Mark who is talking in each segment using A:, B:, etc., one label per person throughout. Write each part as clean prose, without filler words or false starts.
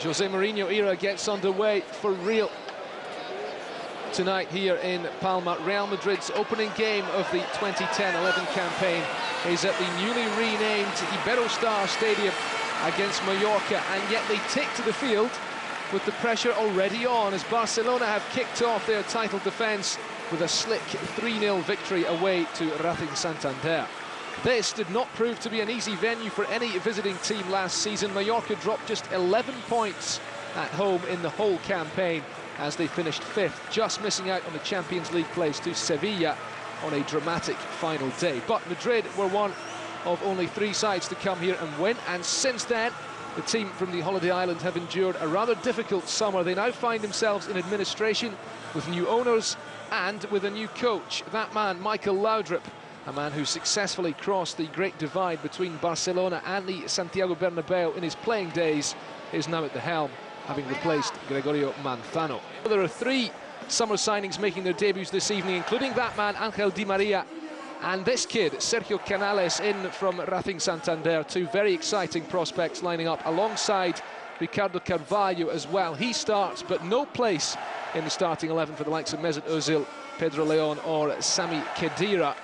A: Jose Mourinho era gets underway for real tonight here in Palma. Real Madrid's opening game of the 2010-11 campaign is at the newly renamed Iberostar Stadium against Mallorca, and yet they take to the field with the pressure already on as Barcelona have kicked off their title defence with a slick 3-0 victory away to Racing Santander. This did not prove to be an easy venue for any visiting team last season. Mallorca dropped just 11 points at home in the whole campaign as they finished 5th, just missing out on the Champions League place to Sevilla on a dramatic final day. But Madrid were one of only 3 sides to come here and win, and since then the team from the holiday island have endured a rather difficult summer. They now find themselves in administration with new owners and with a new coach. That man, Michael Laudrup, a man who successfully crossed the great divide between Barcelona and the Santiago Bernabeu in his playing days, is now at the helm, having replaced Gregorio Manzano. There are 3 summer signings making their debuts this evening, including that man, Angel Di Maria, and this kid, Sergio Canales, in from Racing Santander. 2 very exciting prospects lining up alongside Ricardo Carvalho as well. He starts, but no place in the starting 11 for the likes of Mesut Ozil, Pedro Leon or Sami Khedira.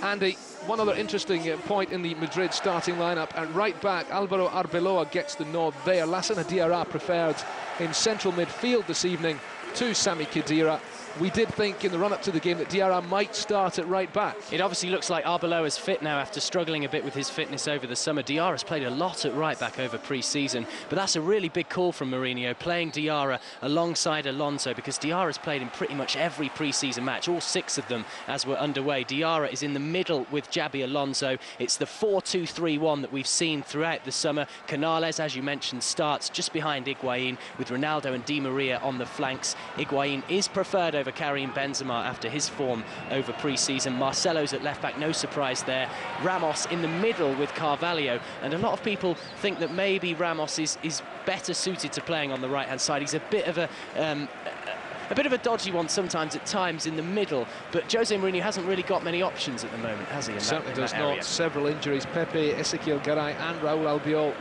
A: Andy, one other interesting point in the Madrid starting lineup, at right back, Alvaro Arbeloa gets the nod there. Lassana Diarra preferred in central midfield this evening to Sami Khedira. We did think in the run-up to the game that Diarra might start at right back.
B: It obviously looks like Arbeloa is fit now after struggling a bit with his fitness over the summer. Diarra's played a lot at right back over pre-season, but that's a really big call from Mourinho, playing Diarra alongside Alonso, because Diarra's played in pretty much every pre-season match, all 6 of them as we're underway. Diarra is in the middle with Xabi Alonso. It's the 4-2-3-1 that we've seen throughout the summer. Canales, as you mentioned, starts just behind Higuain with Ronaldo and Di Maria on the flanks. Higuain is preferred over Karim Benzema after his form over pre-season. Marcelo's at left-back, no surprise there. Ramos in the middle with Carvalho, and a lot of people think that maybe Ramos is better suited to playing on the right-hand side. He's a bit of a dodgy one sometimes at times in the middle, but Jose Mourinho hasn't really got many options at the moment, has he?
A: Certainly does not. Several injuries. Pepe, Ezequiel Garay and Raúl Albiol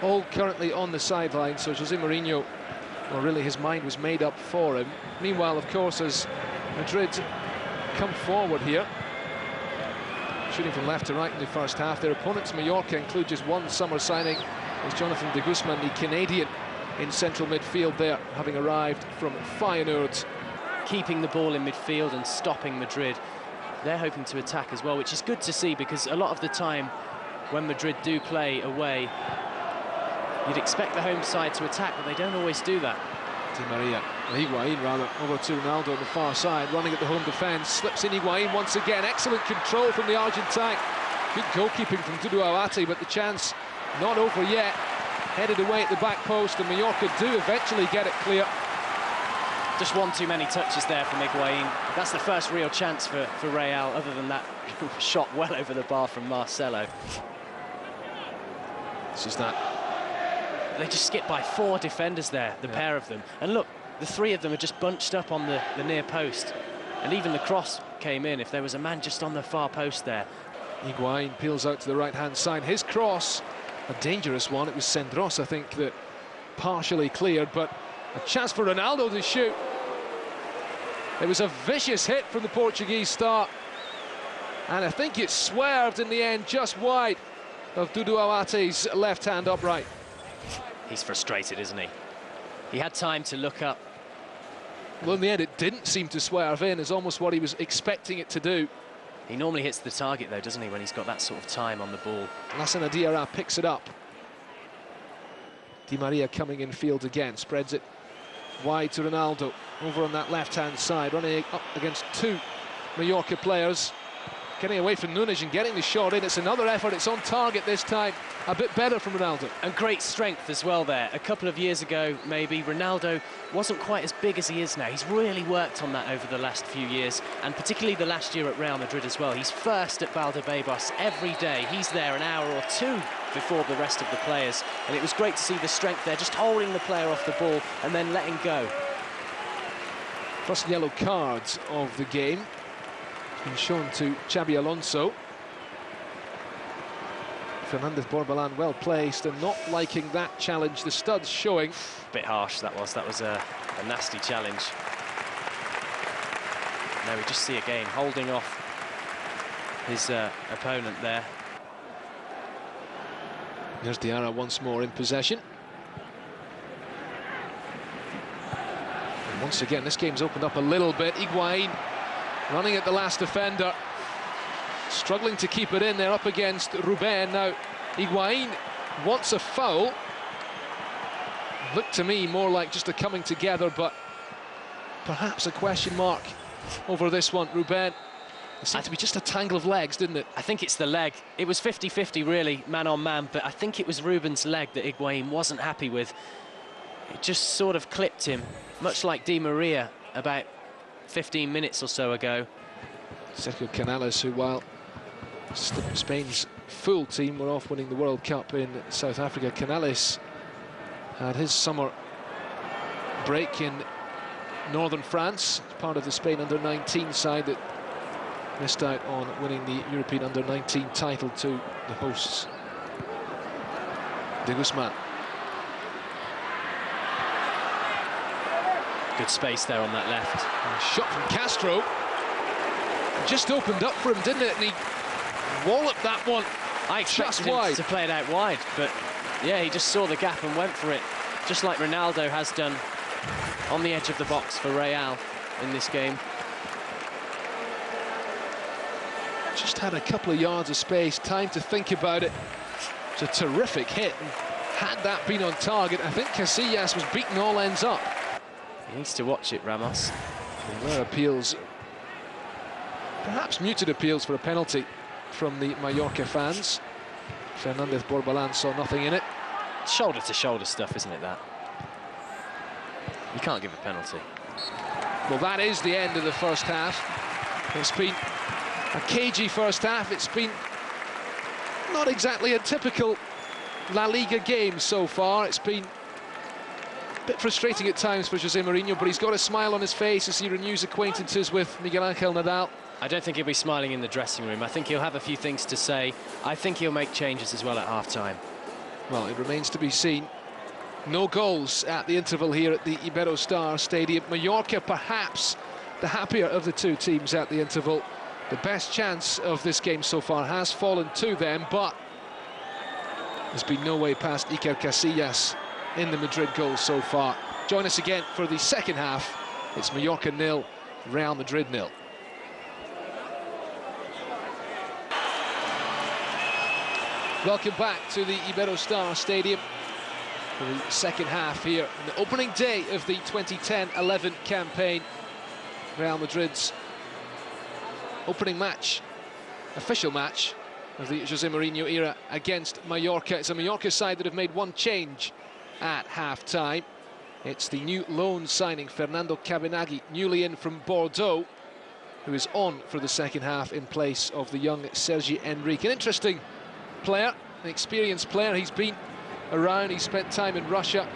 A: all currently on the sideline, so Jose Mourinho, well, really his mind was made up for him. Meanwhile, of course, as Madrid come forward here, shooting from left to right in the first half, their opponents, Mallorca, include just 1 summer signing, as Jonathan de Guzman, the Canadian, in central midfield there, having arrived from Feyenoord.
B: Keeping the ball in midfield and stopping Madrid. They're hoping to attack as well, which is good to see, because a lot of the time when Madrid do play away, you'd expect the home side to attack, but they don't always do that.
A: Di Maria, Higuain rather, over to Ronaldo on the far side, running at the home defence, slips in Higuain once again. Excellent control from the Argentine. Good goalkeeping from Dudu Awati, but the chance not over yet. Headed away at the back post, and Mallorca do eventually get it clear.
B: Just 1 too many touches there from Higuain. That's the first real chance for Real, other than that shot well over the bar from Marcelo.
A: This is that.
B: They just skipped by 4 defenders there, the pair of them. And look, the 3 of them are just bunched up on the near post. And even the cross came in if there was a man just on the far post there.
A: Higuain peels out to the right-hand side. His cross, a dangerous one. It was Sendros, I think, that partially cleared, but a chance for Ronaldo to shoot. It was a vicious hit from the Portuguese star, and I think it swerved in the end just wide of Dudu Awati's left-hand upright.
B: He's frustrated, isn't he? He had time to look up.
A: Well, in the end, it didn't seem to swerve in, is almost what he was expecting it to do.
B: He normally hits the target, though, doesn't he, when he's got that sort of time on the ball.
A: Lassana Diarra picks it up. Di Maria coming in field again, spreads it wide to Ronaldo, over on that left-hand side, running up against 2 Mallorca players. Getting away from Nunes and getting the shot in. It's another effort, it's on target this time. A bit better from Ronaldo. And
B: great strength as well there. A couple of years ago, maybe, Ronaldo wasn't quite as big as he is now. He's really worked on that over the last few years, and particularly the last year at Real Madrid as well. He's first at Valdebebas every day. He's there an hour or 2 before the rest of the players, and it was great to see the strength there, just holding the player off the ball and then letting go.
A: First yellow card of the game. Been shown to Xabi Alonso. Fernandez Borbalán well placed and not liking that challenge. The studs showing.
B: Bit harsh that was. That was a nasty challenge. Now we just see again holding off his opponent there.
A: There's Diarra once more in possession. And once again, this game's opened up a little bit. Higuaín running at the last defender, struggling to keep it in there up against Ruben. Now, Higuaín wants a foul. Looked to me more like just a coming together, but perhaps a question mark over this one. Ruben, it seemed to be just a tangle of legs, didn't it?
B: I think it's the leg. It was 50-50 really, man on man, but I think it was Ruben's leg that Higuaín wasn't happy with. It just sort of clipped him, much like Di Maria about 15 minutes or so ago.
A: Sergio Canales, who while Spain's full team were off winning the World Cup in South Africa, Canales had his summer break in northern France, part of the Spain under-19 side that missed out on winning the European under-19 title to the hosts. De Guzman.
B: Good space there on that left.
A: And a shot from Castro. Just opened up for him, didn't it? And he walloped that one.
B: I expected him to play it out wide, but yeah, he just saw the gap and went for it, just like Ronaldo has done on the edge of the box for Real in this game.
A: Just had a couple of yards of space, time to think about it. It's a terrific hit, and had that been on target, I think Casillas was beaten all ends up.
B: He needs to watch it, Ramos.
A: There were appeals, perhaps muted appeals for a penalty from the Mallorca fans. Fernandez Borbalán saw nothing in it.
B: Shoulder-to-shoulder stuff, isn't it, that? You can't give a penalty.
A: Well, that is the end of the first half. It's been a cagey first half. It's been not exactly a typical La Liga game so far. It's been a bit frustrating at times for Jose Mourinho, but he's got a smile on his face as he renews acquaintances with Miguel Angel Nadal.
B: I don't think he'll be smiling in the dressing room. I think he'll have a few things to say. I think he'll make changes as well at half-time.
A: Well, it remains to be seen. No goals at the interval here at the Iberostar Stadium. Mallorca perhaps the happier of the two teams at the interval. The best chance of this game so far has fallen to them, but there's been no way past Iker Casillas in the Madrid goal so far. Join us again for the second half. It's Mallorca 0, Real Madrid 0. Welcome back to the Iberostar Stadium for the second half here on the opening day of the 2010-11 campaign. Real Madrid's opening match, official match of the Jose Mourinho era against Mallorca. It's a Mallorca side that have made one change at half-time. It's the new loan signing, Fernando Cabinaghi, newly in from Bordeaux, who is on for the second half in place of the young Sergi Enrique. An interesting player, an experienced player. He's been around, he's spent time in Russia,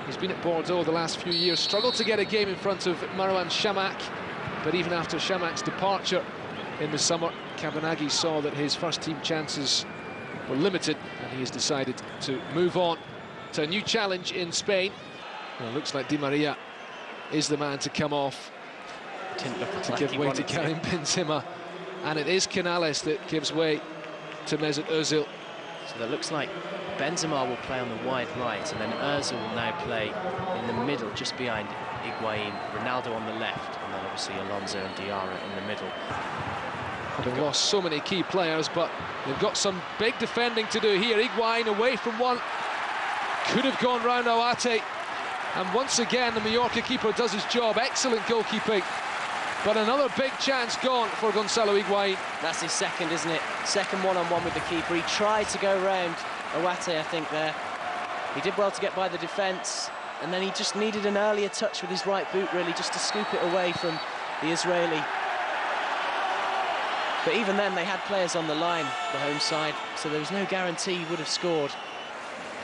A: he's been at Bordeaux the last few years, struggled to get a game in front of Marouane Chamakh, but even after Chamakh's departure in the summer, Cabinaghi saw that his first team chances were limited, and he has decided to move on to a new challenge in Spain. Well, it looks like Di Maria is the man to come off.
B: Didn't look
A: to
B: like
A: give
B: he
A: way to
B: wanted
A: Karim Benzema, and it is Canales that gives way to Mesut Ozil.
B: So that looks like Benzema will play on the wide right, and then Ozil will now play in the middle, just behind Higuaín. Ronaldo on the left, and then obviously Alonso and Diarra in the middle.
A: Having lost so many key players, but they've got some big defending to do here. Higuaín away from one, could have gone round Awate, and once again the Mallorca keeper does his job. Excellent goalkeeping, but another big chance gone for Gonzalo Higuaín.
B: That's his second, isn't it? Second one-on-one with the keeper. He tried to go round Awate, I think, there. He did well to get by the defence, and then he just needed an earlier touch with his right boot, really, just to scoop it away from the Israeli. But even then, they had players on the line, the home side, so there was no guarantee he would have scored.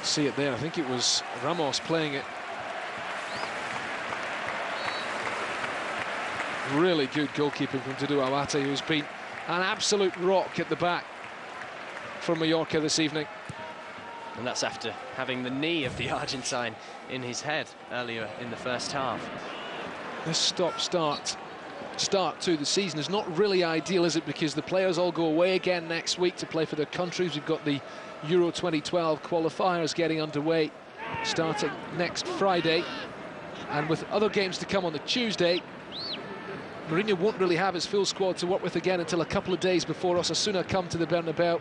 A: See it there, I think it was Ramos playing it. Really good goalkeeping from Dudu Awate, who's been an absolute rock at the back for Mallorca this evening.
B: And that's after having the knee of the Argentine in his head earlier in the first half.
A: This stop-start to the season is not really ideal, is it? Because the players all go away again next week to play for their countries. We've got the Euro 2012 qualifiers getting underway starting next Friday. And with other games to come on the Tuesday, Mourinho won't really have his full squad to work with again until a couple of days before Osasuna come to the Bernabeu.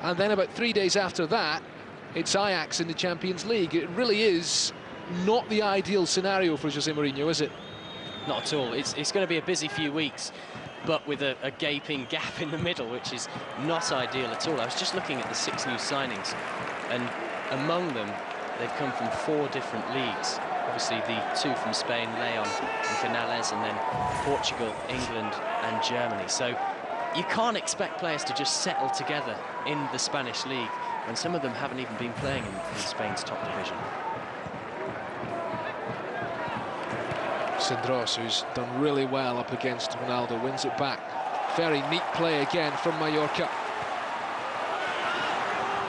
A: And then about 3 days after that, it's Ajax in the Champions League. It really is not the ideal scenario for Jose Mourinho, is it?
B: Not at all. It's going to be a busy few weeks, but with a gaping gap in the middle, which is not ideal at all. I was just looking at the 6 new signings, and among them, they've come from 4 different leagues. Obviously, the 2 from Spain, Leon and Canales, and then Portugal, England and Germany. So you can't expect players to just settle together in the Spanish league when some of them haven't even been playing in Spain's top division.
A: Sindros, who's done really well up against Ronaldo, wins it back. Very neat play again from Mallorca.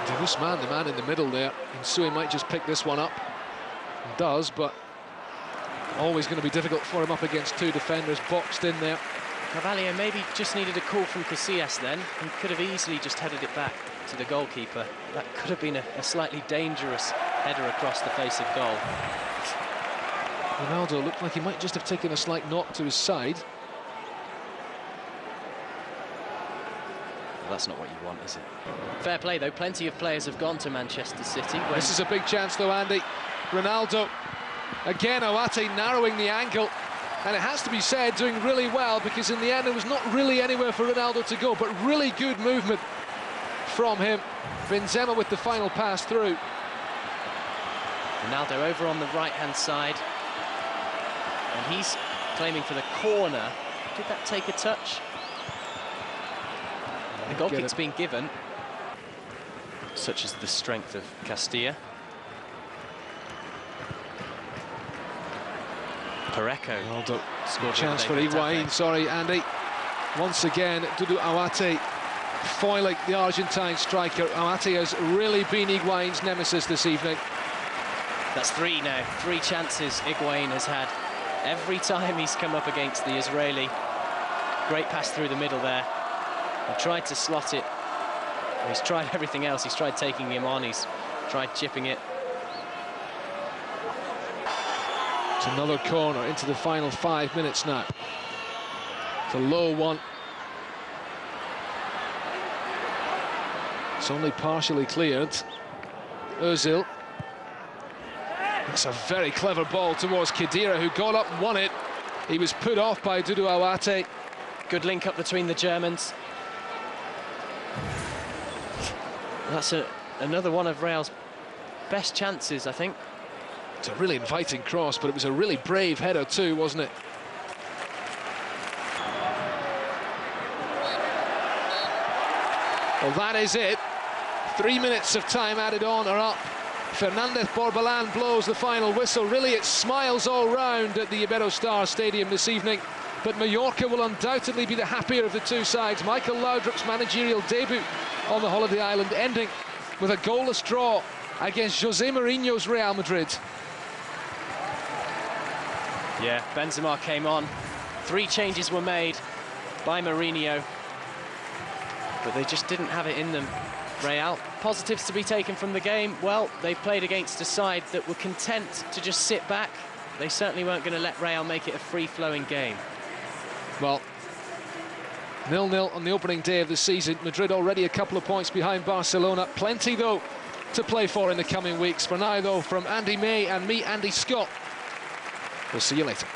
A: De Guzman, the man in the middle there. Insui might just pick this one up. He does, but always going to be difficult for him up against 2 defenders boxed in there.
B: Carvalho maybe just needed a call from Casillas then. He could have easily just headed it back to the goalkeeper. That could have been a slightly dangerous header across the face of goal.
A: Ronaldo looked like he might just have taken a slight knock to his side.
B: Well, that's not what you want, is it? Fair play, though. Plenty of players have gone to Manchester City.
A: This is a big chance, though, Andy. Ronaldo, again, Awate narrowing the angle. And it has to be said, doing really well, because in the end, there was not really anywhere for Ronaldo to go, but really good movement from him. Benzema with the final pass through.
B: Ronaldo over on the right-hand side. And he's claiming for the corner. Did that take a touch? The goal kick's been given. Such is the strength of Castilla. Parejo.
A: Ronaldo scored. Chance for Higuain, sorry, Andy. Once again, Dudu Awate foiling the Argentine striker. Awate has really been Higuain's nemesis this evening.
B: That's 3 now. 3 chances Higuain has had every time he's come up against the Israeli. Great pass through the middle there. He tried to slot it. He's tried everything else. He's tried taking him on. He's tried chipping it.
A: It's another corner into the final 5 minutes now. It's a low one. It's only partially cleared. Ozil. It's a very clever ball towards Khedira, who got up and won it. He was put off by Dudu Awate.
B: Good link up between the Germans. That's another one of Real's best chances, I think.
A: It's a really inviting cross, but it was a really brave header too, wasn't it? Well, that is it. 3 minutes of time added on are up. Fernandez Borbalán blows the final whistle. Really, it's smiles all round at the Iberostar Stadium this evening. But Mallorca will undoubtedly be the happier of the 2 sides. Michael Laudrup's managerial debut on the holiday island ending with a goalless draw against Jose Mourinho's Real Madrid.
B: Yeah, Benzema came on. 3 changes were made by Mourinho, but they just didn't have it in them. Real, positives to be taken from the game. Well, they played against a side that were content to just sit back. They certainly weren't going to let Real make it a free-flowing game.
A: Well, 0-0 on the opening day of the season. Madrid already a couple of points behind Barcelona. Plenty, though, to play for in the coming weeks. For now, though, from Andy May and me, Andy Scott, we'll see you later.